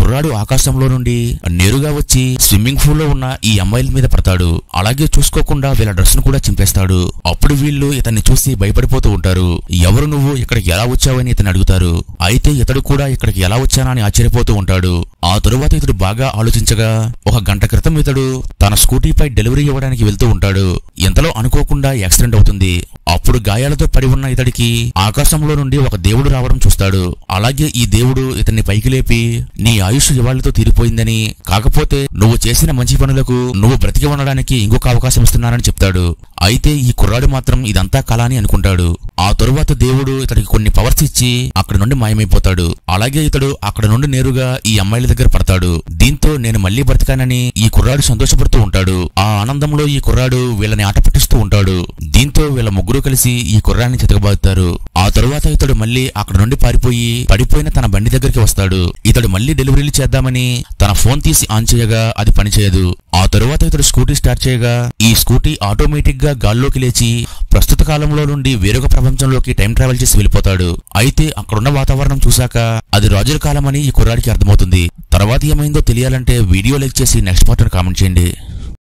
కుర్రాడు ఆకాశంలో నుండి నేరుగా వచ్చి స్విమ్మింగ్ పూల్ లో ఉన్న ఈ అమ్మాయిల మీద పడతాడు. అలాగే చూసుకోకుండా వీళ్ళ డ్రెస్ ను కూడా చింపేస్తాడు. అప్పుడు వీళ్ళు ఇతన్ని చూసి భయపడిపోతూ ఉంటారు. ఎవరు నువ్వు, ఇక్కడికి ఎలా వచ్చావని ఇతన్ని అడుగుతారు. అయితే ఇతడు కూడా ఇక్కడికి ఎలా వచ్చానా అని ఆశ్చర్యపోతూ ఉంటాడు. ఆ తరువాత ఇతడు బాగా ఆలోచించగా 1 గంట క్రితం ఇతడు తన స్కూటీపై డెలివరీ ఇవ్వడానికి వెళ్తూ ఉంటాడు. ఇంతలో అనుకోకుండా యాక్సిడెంట్ అవుతుంది. అప్పుడు గాయాలతో పడి ఉన్న ఇతడికి ఆకాశంలో నుండి ఒక దేవుడు రావడం చూస్తాడు. అలాగే ఈ దేవుడు ఇతన్ని పైకి లేపి, నీ ఆయుష్ ఇవాళ్లతో తీరిపోయిందని, కాకపోతే నువ్వు చేసిన మంచి పనులకు నువ్వు బ్రతికి ఉండడానికి ఇంకొక అవకాశం ఇస్తున్నానని చెప్తాడు. అయితే ఈ కుర్రాడు మాత్రం ఇదంతా కళ అని అనుకుంటాడు. ఆ తరువాత దేవుడు ఇతడికి కొన్ని పవర్స్ ఇచ్చి అక్కడి నుండి మాయమైపోతాడు. అలాగే ఇతడు అక్కడ నుండి నేరుగా ఈ అమ్మాయిల దగ్గర పడతాడు. దీంతో నేను మళ్లీ బ్రతికానని ఈ కుర్రాడు సంతోషపడుతూ ఉంటాడు. ఆ ఆనందంలో ఈ కుర్రాడు వీళ్ళని ఆట పట్టిస్తూ ఉంటాడు. దీంతో వీళ్ళ ముగ్గురు కలిసి ఈ కుర్రాన్ని చితకబాదుతారు. ఆ తరువాత ఇతడు మళ్లీ అక్కడ నుండి పారిపోయి పడిపోయిన తన బండి దగ్గరికి వస్తాడు. ఇతడు మళ్లీ డెలివరీలు చేద్దామని తన ఫోన్ తీసి ఆన్ చేయగా అది పనిచేయదు. ఆ తరువాత ఇతడు స్కూటీ స్టార్ట్ చేయగా ఈ స్కూటీ ఆటోమేటిక్ గా గాల్లోకి లేచి ప్రస్తుత కాలంలో నుండి వేరొక ప్రపంచంలోకి టైం ట్రావెల్ చేసి వెళ్ళిపోతాడు. అయితే అక్కడున్న వాతావరణం చూశాక అది రాజుల కాలం అని ఈ కుర్రాడికి అర్థమవుతుంది. తర్వాత ఏమైందో తెలియాలంటే వీడియో లైక్ చేసి నెక్స్ట్ పార్ట్ కామెంట్ చేయండి.